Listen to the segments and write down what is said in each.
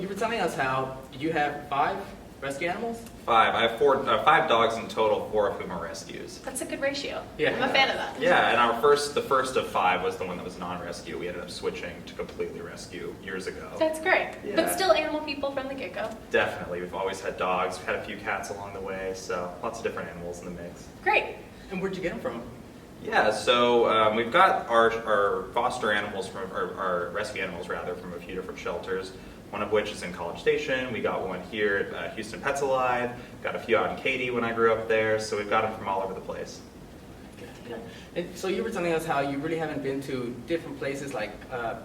You were telling us how you have 5 rescue animals? 5. I have 5 dogs in total, 4 of whom are rescues. That's a good ratio. Yeah. I'm a fan of that. Yeah, and the first of 5 was the one that was non-rescue. We ended up switching to completely rescue years ago. That's great. Yeah. But still animal people from the get-go. Definitely. We've always had dogs. We've had a few cats along the way, so lots of different animals in the mix. Great. And where'd you get them from? Yeah, so we've got our foster animals, our rescue animals rather, from a few different shelters. One of which is in College Station. We got one here at Houston Pets Alive. Got a few out in Katy when I grew up there. So we've got them from all over the place. Good. And so you were telling us how you really haven't been to different places like 5th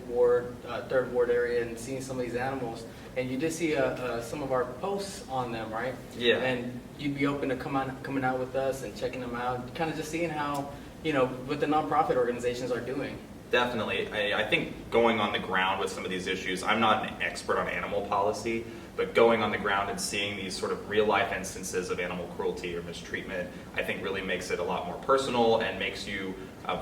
Ward, 3rd Ward area and seen some of these animals. And you did see some of our posts on them, right? Yeah. And you'd be open to coming out with us and checking them out, kind of just seeing how, what the nonprofit organizations are doing. Definitely. I think going on the ground with some of these issues, I'm not an expert on animal policy, but going on the ground and seeing these sort of real life instances of animal cruelty or mistreatment, I think really makes it a lot more personal and makes you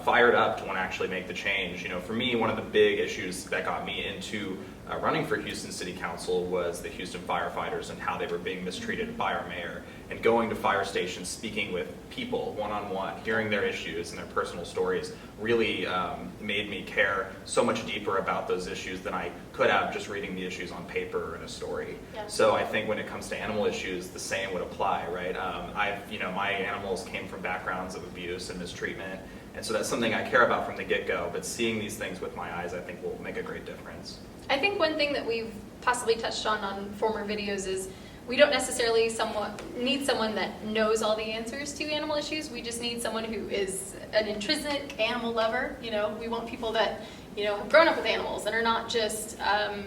fired up to want to actually make the change. For me, one of the big issues that got me into running for Houston City Council was the Houston firefighters and how they were being mistreated by our mayor. And going to fire stations, speaking with people one-on-one, hearing their issues and their personal stories really made me care so much deeper about those issues than I could have just reading the issues on paper or in a story. Yeah. So I think when it comes to animal issues, the same would apply, right? My animals came from backgrounds of abuse and mistreatment, and so that's something I care about from the get-go, but seeing these things with my eyes I think will make a great difference. I think one thing that we've possibly touched on former videos is we don't necessarily need someone that knows all the answers to animal issues. We just need someone who is an intrinsic animal lover. We want people that, have grown up with animals and are not just, let's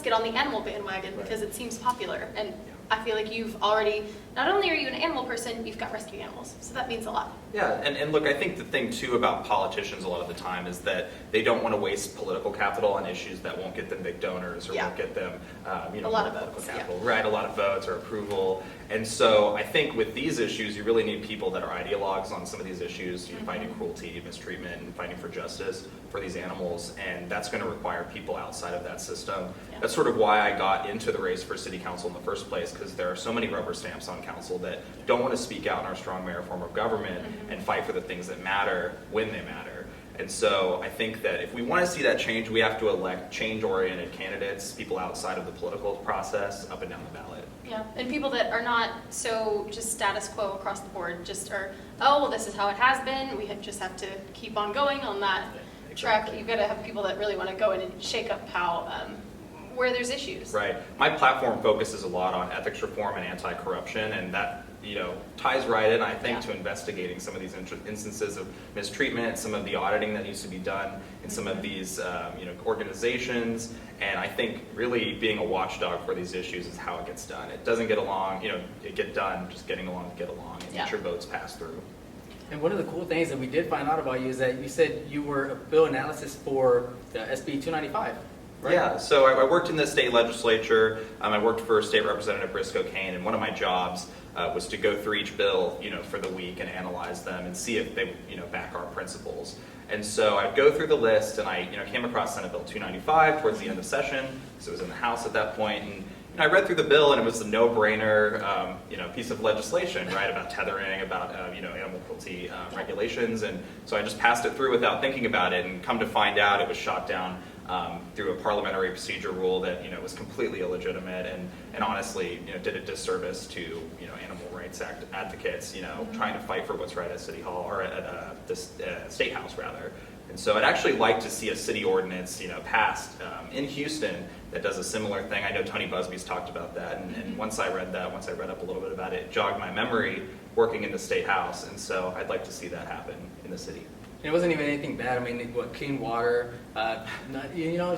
get on the animal bandwagon because it seems popular. And I feel like you've already, not only are you an animal person, you've got rescue animals. So that means a lot. Yeah, and look, I think the thing too about politicians a lot of the time is that they don't want to waste political capital on issues that won't get them big donors or won't get them, a lot of political votes, capital, right? A lot of votes or approval. And so I think with these issues, you really need people that are ideologues on some of these issues, fighting cruelty, mistreatment, and fighting for justice for these animals. And that's going to require people outside of that system. Yeah. That's sort of why I got into the race for city council in the first place, because there are so many rubber stamps on council that don't want to speak out in our strong mayor form of government and fight for the things that matter when they matter. And so I think that if we want to see that change, we have to elect change-oriented candidates, people outside of the political process, up and down the ballot. Yeah, and people that are not so just status quo across the board, just are, this is how it has been, just have to keep on going on that track. You've got to have people that really want to go in and shake up how, where there's issues. Right. My platform focuses a lot on ethics reform and anti-corruption, and that ties right in, I think, to investigating some of these instances of mistreatment, some of the auditing that needs to be done in some of these organizations. And I think really being a watchdog for these issues is how it gets done. It doesn't get along, it get done just getting along to get along, and get your votes passed through. And one of the cool things that we did find out about you is that you said you were a bill analysis for the SB 295. Right. Yeah, so I worked in the state legislature. I worked for State Representative Briscoe Kane, and one of my jobs was to go through each bill, for the week and analyze them and see if they, back our principles. And so I'd go through the list, and I, came across Senate Bill 295 towards the end of session, so it was in the House at that point, and I read through the bill, and it was a no-brainer, piece of legislation, right, about tethering, about, animal cruelty regulations, and so I just passed it through without thinking about it, and come to find out it was shot down through a parliamentary procedure rule that was completely illegitimate and honestly did a disservice to animal rights advocates trying to fight for what's right at City Hall or at the State House rather. And so I'd actually like to see a city ordinance passed in Houston that does a similar thing. I know Tony Busby's talked about that, and once I read up a little bit about it, it jogged my memory working in the State House, and so I'd like to see that happen in the city. It wasn't even anything bad. I mean, clean water, Right.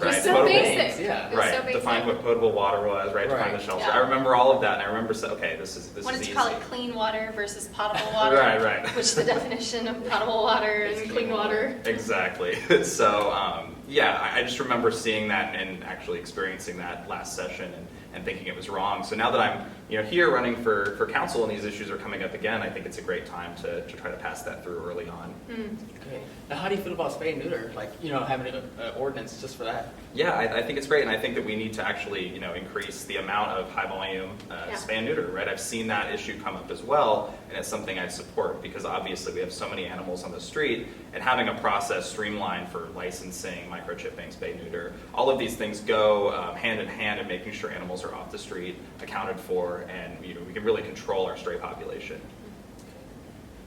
just so basic. Yeah. Right. So basic. Define what potable water was. Right. Define the shelter. Yeah. I remember all of that, and I remember saying, okay, this is Wanted easy. to call it clean water versus potable water. Right. Which the definition of potable water and clean water. Exactly. So Yeah, I just remember seeing that and actually experiencing that last session and thinking it was wrong. So now that I'm here running for council and these issues are coming up again, I think it's a great time to try to pass that through early on. Okay. Now, how do you feel about spay and neuter? Like, having an ordinance just for that? Yeah, I think it's great, and I think that we need to actually, increase the amount of high volume spay and neuter, right? I've seen that issue come up as well, and it's something I support because obviously we have so many animals on the street, and having a process streamlined for licensing, microchipping, spay neuter, all of these things go hand in hand in making sure animals are off the street, accounted for, and we can really control our stray population.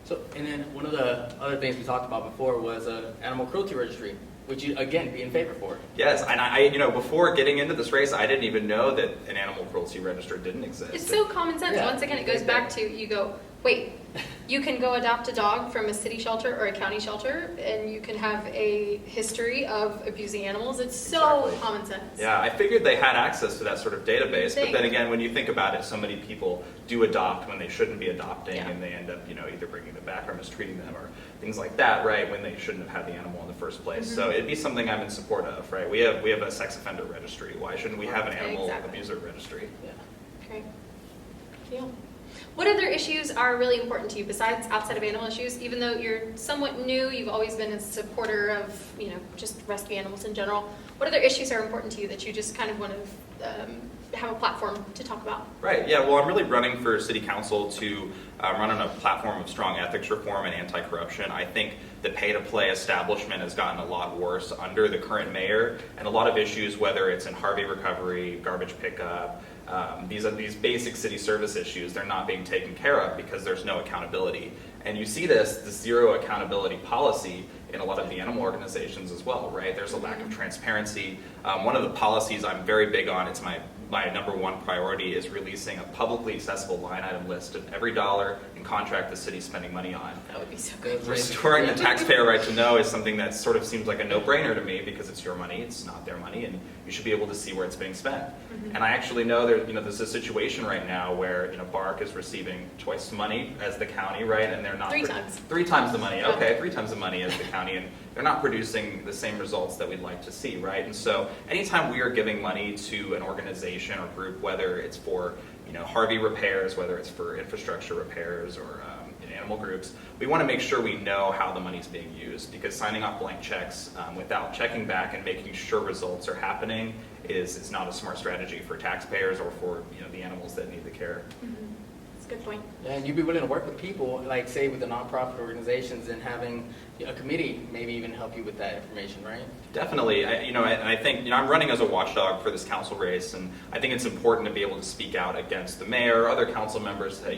So, and then one of the other things we talked about before was animal cruelty registry. Would you, again, be in favor for it? Yes, and I before getting into this race, I didn't even know that an animal cruelty register didn't exist. It's so common sense. Yeah. Once again, it goes back to, you go, wait, you can go adopt a dog from a city shelter or a county shelter, and you can have a history of abusing animals. It's so Exactly. common sense. Yeah, I figured they had access to that sort of database, but then again, when you think about it, so many people do adopt when they shouldn't be adopting, and they end up, either bringing them back or mistreating them or things like that, right? When they shouldn't have had the animal in the first place. So it'd be something I'm in support of, right? We have a sex offender registry. Why shouldn't we have an animal abuser registry? Yeah. Okay. Deal. What other issues are really important to you besides outside of animal issues? Even though you're somewhat new, you've always been a supporter of, just rescue animals in general. What other issues are important to you that you just kind of want to have a platform to talk about? Right, yeah, well, I'm really running for city council to run on a platform of strong ethics reform and anti-corruption. I think the pay-to-play establishment has gotten a lot worse under the current mayor, and a lot of issues, whether it's in Harvey recovery, garbage pickup, these basic city service issues, they're not being taken care of because there's no accountability. And you see the zero accountability policy in a lot of the animal organizations as well, right? There's a lack of transparency. One of the policies I'm very big on, it's my number one priority, is releasing a publicly accessible line item list of every dollar and contract the city's spending money on. That would be so good. Restoring the taxpayer right to know is something that sort of seems like a no-brainer to me because it's your money, it's not their money, and you should be able to see where it's being spent. And I actually know there's a situation right now where BARC is receiving twice the money as the county, right? And they're not Three times. 3 times the money. Okay, 3 times the money as the county, and they're not producing the same results that we'd like to see, right? And so anytime we are giving money to an organization or group, whether it's for Harvey repairs, whether it's for infrastructure repairs or animal groups, we want to make sure we know how the money's being used, because signing off blank checks without checking back and making sure results are happening is not a smart strategy for taxpayers or for the animals that need the care. That's a good point. And you'd be willing to work with people, like say with the nonprofit organizations, and having a committee maybe even help you with that information, right? Definitely. I think I'm running as a watchdog for this council race, and I think it's important to be able to speak out against the mayor or other council members that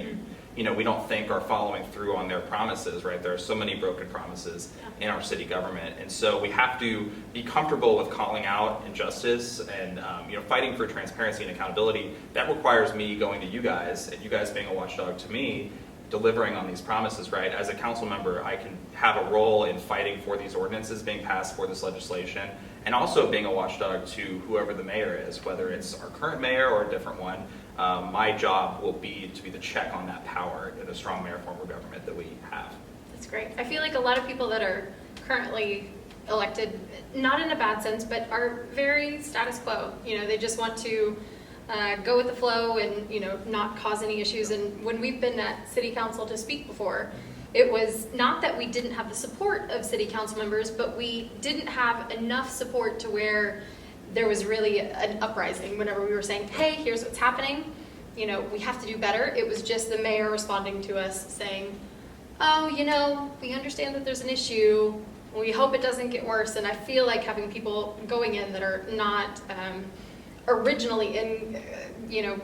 we don't think are following through on their promises, right? There are so many broken promises in our city government, and so we have to be comfortable with calling out injustice and fighting for transparency and accountability. That requires me going to you guys, and you guys being a watchdog to me, delivering on these promises, right? As a council member, I can have a role in fighting for these ordinances being passed, for this legislation, and also being a watchdog to whoever the mayor is, whether it's our current mayor or a different one. My job will be to be the check on that power in the strong mayor form of government that we have. That's great. I feel like a lot of people that are currently elected, not in a bad sense, but are very status quo. They just want to go with the flow and not cause any issues. And when we've been at city council to speak before, it was not that we didn't have the support of city council members, but we didn't have enough support to where there was really an uprising whenever we were saying, hey, here's what's happening. We have to do better. It was just the mayor responding to us saying, oh, we understand that there's an issue. We hope it doesn't get worse. And I feel like having people going in that are not originally in,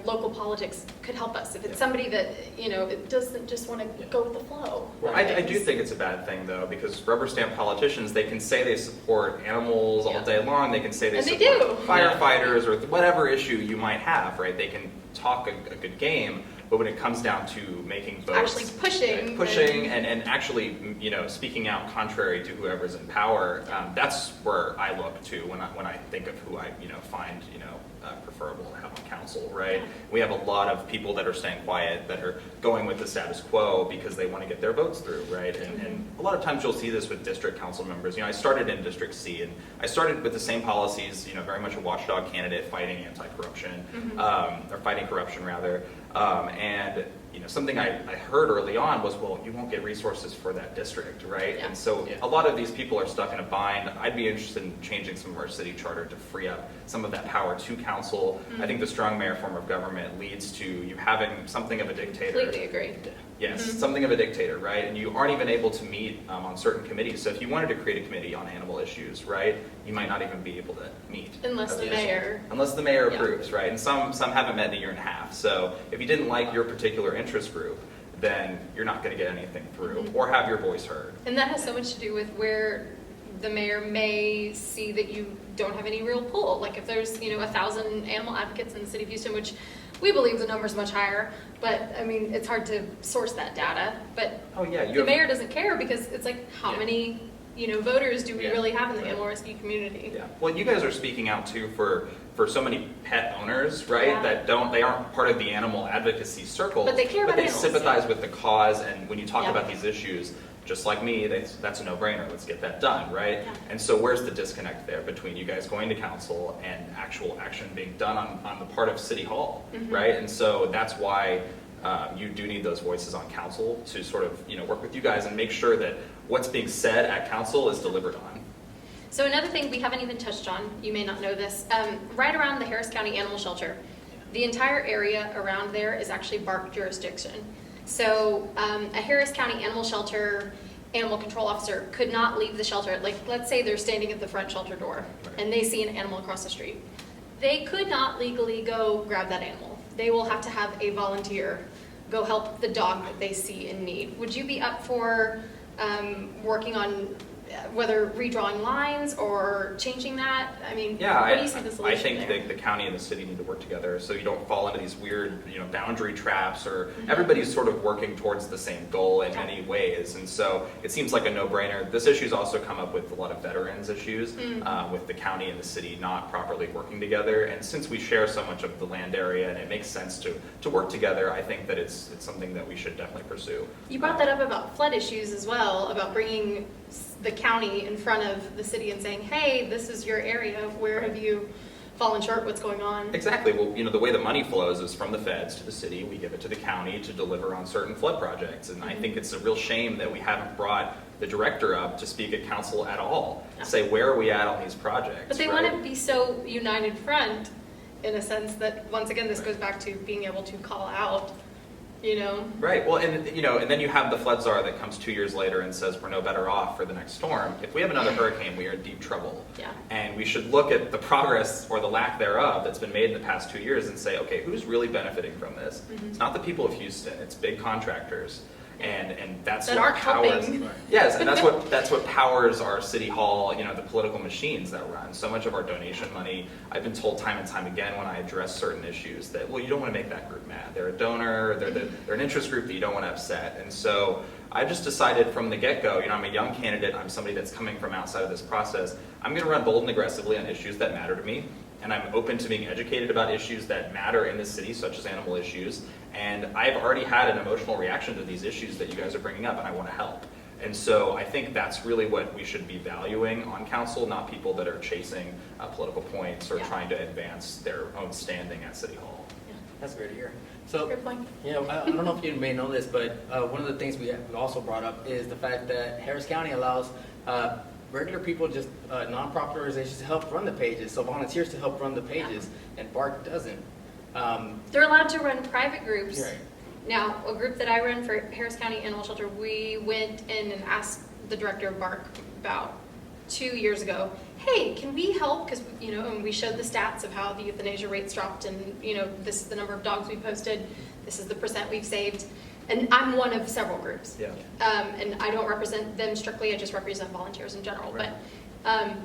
local politics could help us. If it's somebody that, it doesn't just want to go with the flow. Well, I do think it's a bad thing, though, because rubber stamp politicians, they can say they support animals all day long. They can say they support firefighters or whatever issue you might have, right? They can talk a good game. but when it comes down to making votes, Actually pushing and actually, speaking out contrary to whoever's in power, that's where I look to when I think of who I, find, preferable to have on council, right? Yeah. We have a lot of people that are staying quiet, that are going with the status quo because they want to get their votes through, right? And a lot of times you'll see this with district council members. I started in District C, and I started with the same policies, very much a watchdog candidate fighting anti-corruption, or fighting corruption rather. And something I heard early on was, well, you won't get resources for that district, right? Yeah. And so a lot of these people are stuck in a bind. I'd be interested in changing some of our city charter to free up some of that power to council. I think the strong mayor form of government leads to you having something of a dictator. Completely agree. Yes, something of a dictator, right? And you aren't even able to meet on certain committees. So if you wanted to create a committee on animal issues, right, you might not even be able to meet. Unless the mayor. Unless the mayor Yeah. approves, right? And some haven't met in a year and a half. So if you didn't like your particular interest group, then you're not going to get anything through or have your voice heard. And that has so much to do with where the mayor may see that you don't have any real pull. Like if there's, 1,000 animal advocates in the city of Houston, which we believe the number's much higher, but I mean, it's hard to source that data. But the mayor doesn't care because it's like, how many, voters do we really have in the animal rescue community? Yeah. Well, you guys are speaking out too for so many pet owners, right? Yeah. They aren't part of the animal advocacy circle, But they care about animals. sympathize with the cause. And when you talk Yeah. about these issues, just like me, that's a no-brainer. Let's get that done, right? Yeah. And so where's the disconnect there between you guys going to council and actual action being done on the part of City Hall, right? And so that's why you do need those voices on council to sort of work with you guys and make sure that what's being said at council is delivered on. So another thing we haven't even touched on, you may not know this, right around the Harris County Animal Shelter, the entire area around there is actually BARC jurisdiction. So a Harris County Animal Shelter animal control officer could not leave the shelter. Like, let's say they're standing at the front shelter door and they see an animal across the street. They could not legally go grab that animal. They will have to have a volunteer go help the dog that they see in need. Would you be up for working on whether redrawing lines or changing that? I mean, what do you see the solution I think there? the county and the city need to work together so you don't fall into these weird, boundary traps, or everybody's sort of working towards the same goal in many ways. And so it seems like a no-brainer. This issue's also come up with a lot of veterans issues, with the county and the city not properly working together. And since we share so much of the land area and it makes sense to work together, I think that it's something that we should definitely pursue. You brought that up about flood issues as well, about bringing the county in front of the city and saying, hey, this is your area, where have you fallen short, what's going on? Exactly. Well, the way the money flows is from the feds to the city. We give it to the county to deliver on certain flood projects. And I think it's a real shame that we haven't brought the director up to speak at council at all, say, where are we at on these projects? But they want to be so united front, in a sense that, once again, this goes back to being able to call out, Right. Well, and then you have the flood czar that comes 2 years later and says we're no better off for the next storm. If we have another hurricane, we are in deep trouble. Yeah. And we should look at the progress or the lack thereof that's been made in the past 2 years and say, okay, who's really benefiting from this? It's not the people of Houston. It's big contractors. And that's That what aren't powers. helping. Yes, and that's what powers our city hall. The political machines that run so much of our donation money. I've been told time and time again when I address certain issues that, well, you don't want to make that group mad. They're a donor. They're an interest group that you don't want to upset. And so I just decided from the get-go. I'm a young candidate. I'm somebody that's coming from outside of this process. I'm going to run bold and aggressively on issues that matter to me. And I'm open to being educated about issues that matter in the city, such as animal issues. And I've already had an emotional reaction to these issues that you guys are bringing up, and I want to help. And so I think that's really what we should be valuing on council, not people that are chasing political points or trying to advance their own standing at City Hall. That's great to hear. So, Good point. I don't know if you may know this, but one of the things we also brought up is the fact that Harris County allows regular people, just nonprofit organizations, to help run the pages, so volunteers to help run the pages, and BARC doesn't. They're allowed to run private groups. Right. Now, a group that I run for Harris County Animal Shelter, we went in and asked the director of BARC about 2 years ago, hey, can we help? Because, and we showed the stats of how the euthanasia rates dropped, and, this is the number of dogs we posted, this is the % we've saved. And I'm one of several groups. Yeah. And I don't represent them strictly, I just represent volunteers in general. Right. But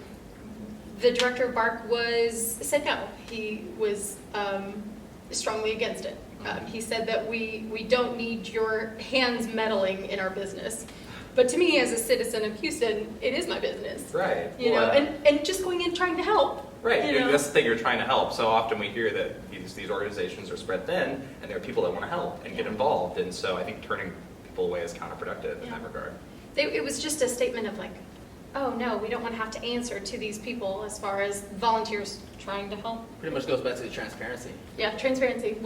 the director of BARC said no. He was strongly against it. He said that we don't need your hands meddling in our business. But to me, as a citizen of Houston, it is my business. Right. You know, and just going in trying to help. Right, You know? that's the thing, you're trying to help. So often we hear that these organizations are spread thin, and there are people that want to help and get involved. And so I think turning people away is counterproductive in that regard. It was just a statement of like, oh no, we don't want to have to answer to these people as far as volunteers trying to help. Pretty much goes back to the transparency. Yeah, transparency.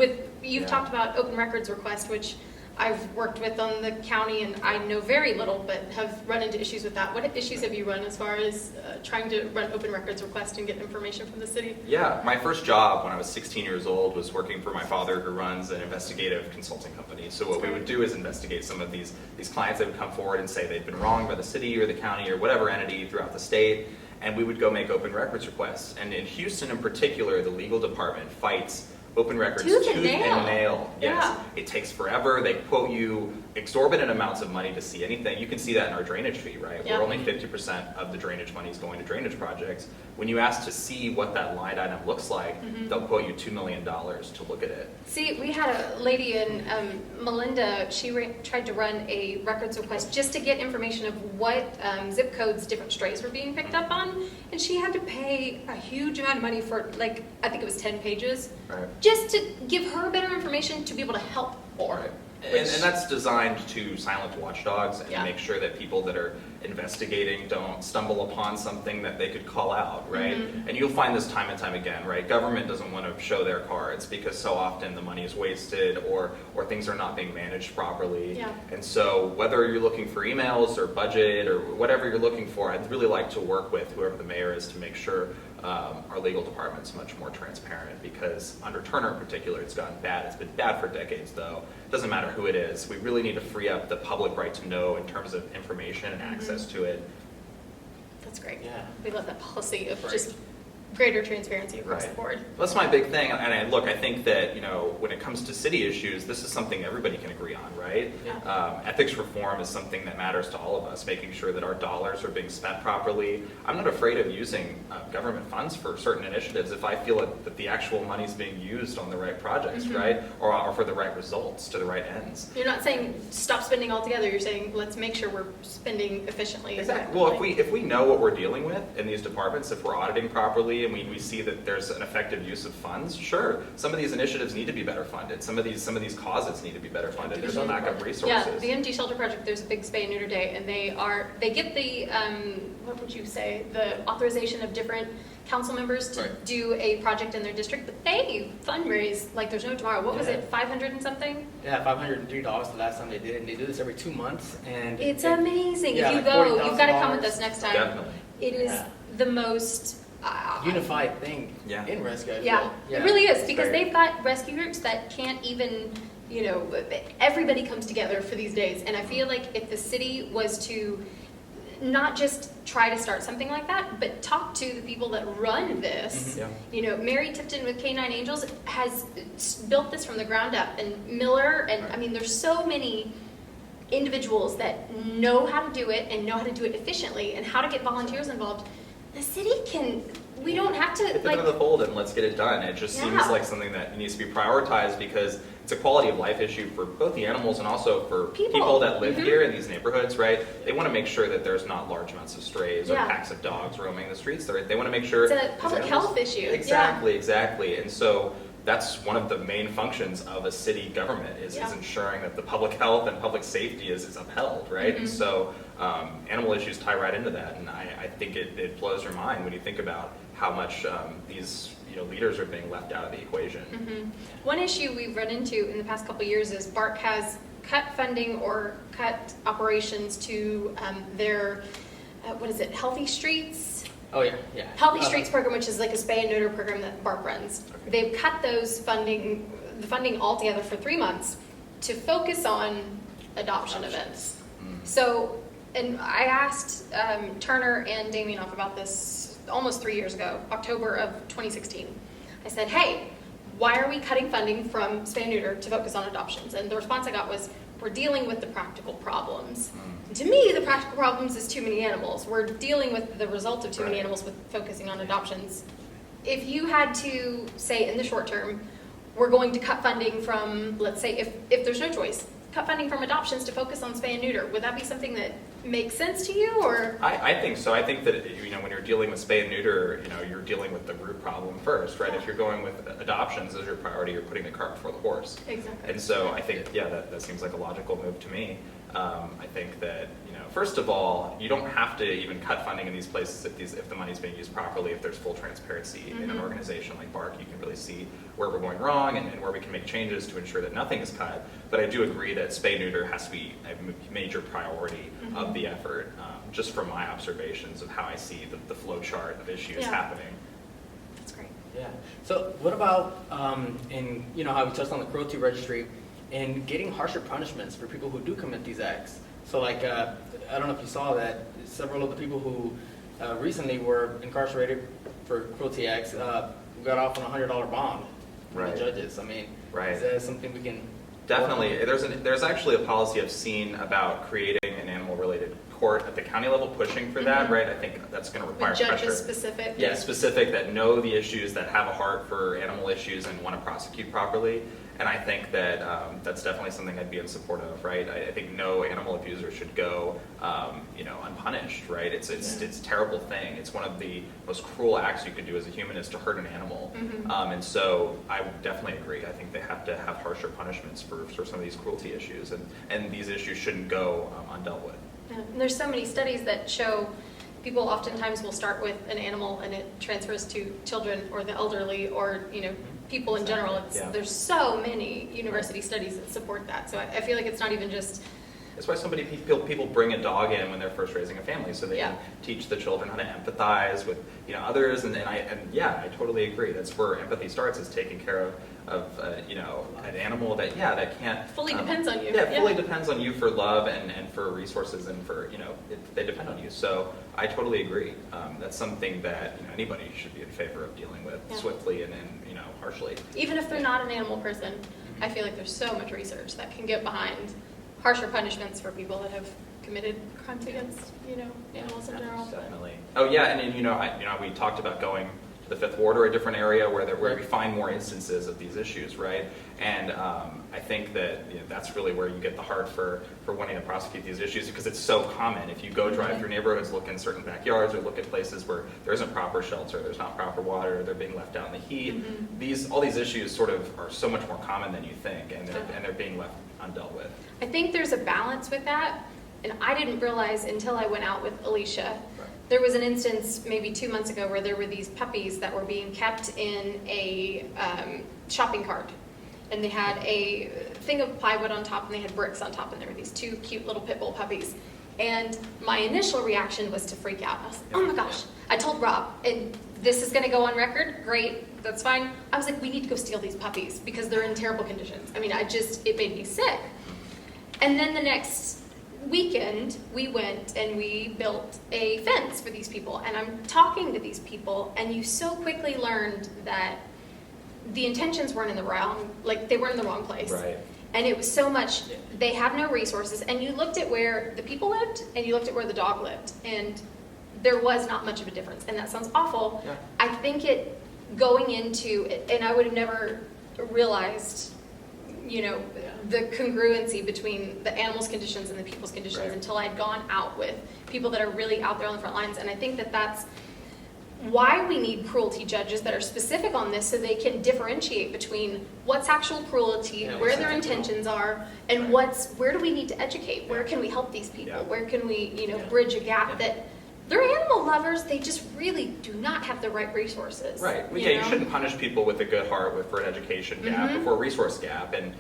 You've talked about open records request, which I've worked with on the county, and I know very little, but have run into issues with that. What issues have you run as far as trying to run open records request and get information from the city? Yeah, my first job when I was 16 years old was working for my father, who runs an investigative consulting company. So what we would do is investigate some of these clients that would come forward and say they'd been wronged by the city or the county or whatever entity throughout the state, and we would go make open records requests. And in Houston in particular, the legal department fights open records Tooth and nail. Yes. Yeah. It takes forever. They quote you exorbitant amounts of money to see anything. You can see that in our drainage fee, right? Yeah. Where only 50% of the drainage money is going to drainage projects. When you ask to see what that line item looks like, they'll quote you $2 million to look at it. See, we had a lady in Melinda, she tried to run a records request just to get information of what zip codes different strays were being picked up on, and she had to pay a huge amount of money for, like, I think it was 10 pages, Right. just to give her better information to be able to help more. Right. And that's designed to silence watchdogs and Yeah. make sure that people that are investigating don't stumble upon something that they could call out, right? And you'll find this time and time again, right? Government doesn't want to show their cards because so often the money is wasted or things are not being managed properly. Yeah. And so whether you're looking for emails or budget or whatever you're looking for, I'd really like to work with whoever the mayor is to make sure our legal department's much more transparent, because under Turner in particular, it's gotten bad. It's been bad for decades, though. It doesn't matter who it is. We really need to free up the public right to know in terms of information and access to it. That's great. Yeah. We love that policy of Right. just greater transparency across Right. the board. That's my big thing. And I think that, when it comes to city issues, this is something everybody can agree on, right? Ethics reform is something that matters to all of us, making sure that our dollars are being spent properly. I'm not afraid of using government funds for certain initiatives if I feel that the actual money is being used on the right projects, right? Or for the right results, to the right ends. You're not saying stop spending altogether. You're saying let's make sure we're spending efficiently. Exactly. Well, if we know what we're dealing with in these departments, if we're auditing properly and we see that there's an effective use of funds, sure, some of these initiatives need to be better funded. Some of these causes need to be better funded. There's a lack of resources. Yeah, the MD Shelter Project, there's a big spay and neuter day, and they get the, what would you say, the authorization of different council members to Right. do a project in their district, but they fundraise like there's no tomorrow. What was Yeah. it, 500 and something? Yeah, $503 the last time they did it, and they do this every 2 months, and It's amazing. yeah, If you like go, you've got to come with $40,000. us next time. Definitely. It is Yeah. the most unified thing Yeah. in rescue. I feel. Yeah, it really is, because great. they've got rescue groups that can't even, everybody comes together for these days. And I feel like if the city was to not just try to start something like that, but talk to the people that run this. Yeah. Mary Tipton with K9 Angels has built this from the ground up, and Miller, and Right. I mean, there's so many individuals that know how to do it and know how to do it efficiently and how to get volunteers involved. The city we don't have to, Get them in the fold and let's get it done. It just seems Yeah. like something that needs to be prioritized because it's a quality of life issue for both the animals and also for People. that live here in these neighborhoods, right? They want to make sure that there's not large amounts of strays or Yeah. packs of dogs roaming the streets. They want to make sure It's a these public animals- health issue. Yeah. Exactly. And so that's one of the main functions of a city government is Yeah. ensuring that the public health and public safety is upheld, right? And so animal issues tie right into that. And I think it blows your mind when you think about how much these leaders are being left out of the equation. One issue we've run into in the past couple of years is BARC has cut funding or cut operations to their, Healthy Streets? Oh yeah. Healthy Streets program, which is like a spay and neuter program that BARC runs. They've cut the funding altogether for 3 months to focus on adoption events. So, and I asked Turner and Damianoff about this almost 3 years ago, October of 2016. I said, hey, why are we cutting funding from spay and neuter to focus on adoptions? And the response I got was, we're dealing with the practical problems. To me, the practical problems is too many animals. We're dealing with the result of too many Right. animals with focusing on adoptions. If you had to say in the short term, we're going to cut funding from, let's say, if there's no choice, cut funding from adoptions to focus on spay and neuter. Would that be something that makes sense to you, or? I think so. I think that, when you're dealing with spay and neuter, you're dealing with the root problem first, right? If you're going with adoptions as your priority, you're putting the cart before the horse. Exactly. And so I think, that seems like a logical move to me. I think that, first of all, you don't have to even cut funding in these places if the money's being used properly, if there's full transparency in an organization like BARC. You can really see where we're going wrong and where we can make changes to ensure that nothing is cut. But I do agree that spay-neuter has to be a major priority of the effort, just from my observations of how I see the flow chart of issues happening. That's great. Yeah. So what about, in, how we touched on the cruelty registry, and getting harsher punishments for people who do commit these acts? So like, I don't know if you saw that, several of the people who recently were incarcerated for cruelty acts got off on a $100 bond from the judges. I mean, is that something we can... Definitely. There's actually a policy I've seen about creating an animal-related court at the county level, pushing for that, right? I think that's going to require With judges pressure. specific? Yeah, specific, that know the issues, that have a heart for animal issues and want to prosecute properly. And I think that that's definitely something I'd be in support of, right? I think no animal abuser should go, unpunished, right? It's a terrible thing. It's one of the most cruel acts you could do as a human is to hurt an animal. And so I would definitely agree. I think they have to have harsher punishments for some of these cruelty issues, and these issues shouldn't go undealt with. Yeah. And there's so many studies that show people oftentimes will start with an animal and it transfers to children or the elderly or, people in general. There's so many university studies that support that. So I feel like it's not even just... That's why so many people bring a dog in when they're first raising a family, so they can teach the children how to empathize with others. And I totally agree. That's where empathy starts, is taking care of an animal that can't fully depends on you. Yeah, fully depends on you for love and for resources and for they depend on you. So I totally agree. That's something that anybody should be in favor of dealing with swiftly and harshly. Even if they're not an animal person, I feel like there's so much research that can get behind harsher punishments for people that have committed crimes against, animals in general. Definitely. Oh yeah, and we talked about going to the Fifth Ward or a different area where we find more instances of these issues, right? And I think that that's really where you get the heart for wanting to prosecute these issues, because it's so common. If you go drive through neighborhoods, look in certain backyards, or look at places where there isn't proper shelter, there's not proper water, they're being left out in the heat. All these issues sort of are so much more common than you think, and they're being left undealt with. I think there's a balance with that, and I didn't realize until I went out with Alicia. Right. There was an instance maybe 2 months ago where there were these puppies that were being kept in a shopping cart. And they had a thing of plywood on top and they had bricks on top, and there were these 2 cute little pit bull puppies. And my initial reaction was to freak out. I was like, oh my gosh. I told Rob, and this is going to go on record. Great, that's fine. I was like, we need to go steal these puppies because they're in terrible conditions. I mean, it made me sick. And then the next weekend, we went and we built a fence for these people. And I'm talking to these people, and you so quickly learned that the intentions weren't in the wrong, they weren't in the wrong place. Right. And it was so much, they have no resources. And you looked at where the people lived, and you looked at where the dog lived. And there was not much of a difference. And that sounds awful. Yeah. I think going into, and I would have never realized, the congruency between the animals' conditions and the people's conditions until I'd gone out with people that are really out there on the front lines. And I think that that's why we need cruelty judges that are specific on this, so they can differentiate between what's actual cruelty, where their intentions are, and where do we need to educate? Where can we help these people? Yeah. Where can we, bridge a gap that they're animal lovers, they just really do not have the right resources. Right. Well, you shouldn't punish people with a good heart for an education gap, or for a resource gap. And,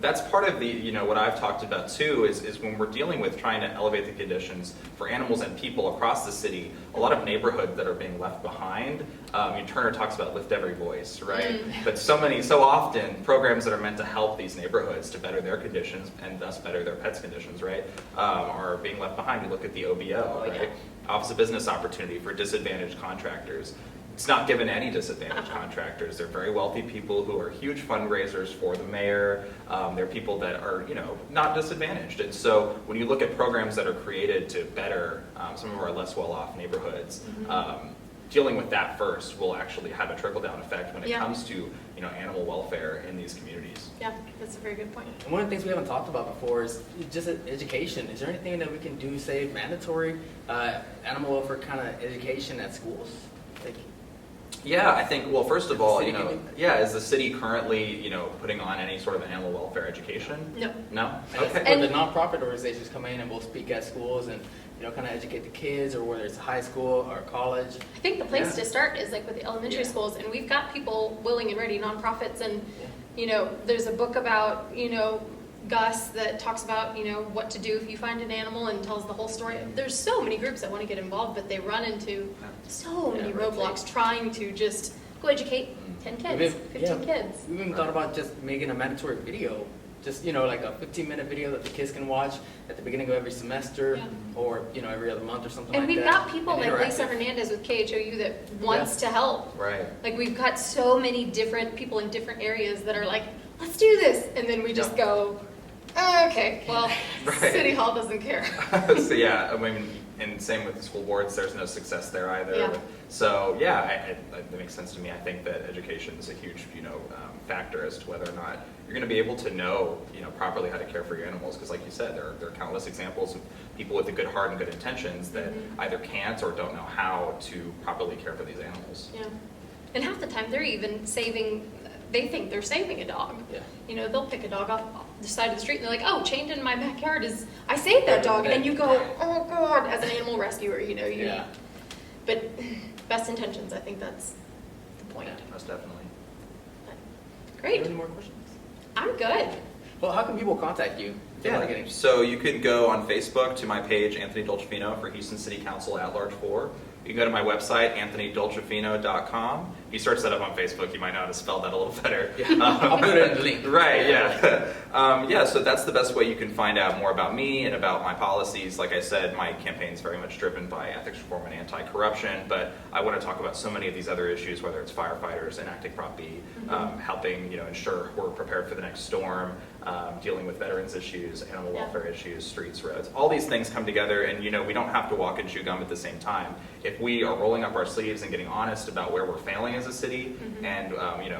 that's part of the, what I've talked about too, is when we're dealing with trying to elevate the conditions for animals and people across the city, a lot of neighborhoods that are being left behind. Turner talks about lift every voice, right? But so often, programs that are meant to help these neighborhoods to better their conditions and thus better their pets' conditions, right, are being left behind. You look at the OBO, right? Yeah. Office of Business Opportunity for disadvantaged contractors. It's not given to any disadvantaged contractors. They're very wealthy people who are huge fundraisers for the mayor. They're people that are, not disadvantaged. And so when you look at programs that are created to better some of our less well-off neighborhoods, dealing with that first will actually have a trickle-down effect when it comes to animal welfare in these communities. Yeah, that's a very good point. And one of the things we haven't talked about before is just education. Is there anything that we can do, say, mandatory animal welfare kind of education at schools? Like, Yeah, I think, well, first of all, Is the city is the city currently, putting on any sort of animal welfare education? No. No? and Okay. that's where the nonprofit organizations come in and will speak at schools and kind of educate the kids, or whether it's high school or college. I think the place Yeah. to start is like with the elementary Yeah. schools, and we've got people willing and ready, nonprofits, and there's a book about Gus that talks about what to do if you find an animal and tells the whole story. There's so many groups that want to get involved, but they run into so many red roadblocks tape. trying to just go educate 10 kids, We've- 15 kids. We even thought about just making a mandatory video, just like a 15-minute video that the kids can watch at the beginning of every semester, Yeah. or every other month or something And like we've that. got people And like Lisa interactive. Hernandez with KHOU that wants to help. Right. Like we've got so many different people in different areas that are like, let's do this, and then we just Yeah. go, okay, well, Right. City Hall doesn't care. So yeah, I mean, and same with the school boards, there's no success there either. Yeah. So yeah, that makes sense to me. I think that education is a huge, factor as to whether or not you're going to be able to know, properly how to care for your animals. Because like you said, there are countless examples of people with a good heart and good intentions that either can't or don't know how to properly care for these animals. Yeah, and half the time they're even they think they're saving a dog. Yeah. They'll pick a dog off the side of the street and they're like, oh, chained in my backyard I saved that dog, and you go, oh God, as an animal rescuer, Yeah. But best intentions, I think that's the point. Most definitely. Do you have Great, any more questions? I'm good. Well, how can people contact you if they want to get in? So you can go on Facebook to my page, Anthony Dolcefino, for Houston City Council at-large 4. You can go to my website, anthonydolcefino.com. If you search that up on Facebook, you might know how to spell that a little better. Yeah. I'll put it in the link. Right, yeah. So that's the best way you can find out more about me and about my policies. Like I said, my campaign is very much driven by ethics reform and anti-corruption, but I want to talk about so many of these other issues, whether it's firefighters, enacting Prop B, helping ensure we're prepared for the next storm, dealing with veterans issues, animal welfare issues, streets, roads. All these things come together, and we don't have to walk and chew gum at the same time. If we are rolling up our sleeves and getting honest about where we're failing as a city, and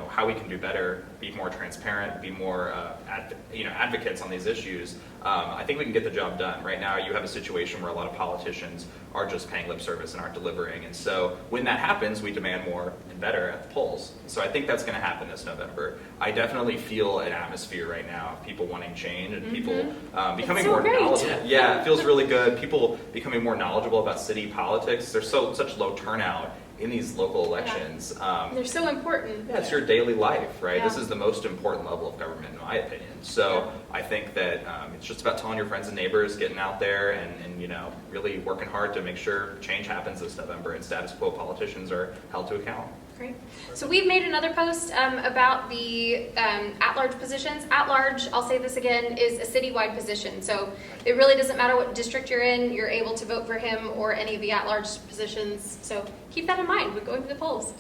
how we can do better, be more transparent, be more advocates on these issues, I think we can get the job done. Right now, you have a situation where a lot of politicians are just paying lip service and aren't delivering, and so when that happens, we demand more and better at the polls. So I think that's going to happen this November. I definitely feel an atmosphere right now of people wanting change and people becoming so more great. knowledgeable. Yeah, it feels really good. People becoming more knowledgeable about city politics. There's such low turnout in these local elections. They're so important. Yeah, it's your daily life, right? Yeah. This is the most important level of government, in my opinion. So I think that it's just about telling your friends and neighbors, getting out there, and really working hard to make sure change happens this November, and status quo politicians are held to account. Great. So we've made another post about the at-large positions. At-large, I'll say this again, is a citywide position. So it really doesn't matter what district you're in. You're able to vote for him or any of the at-large positions. So keep that in mind when going to the polls.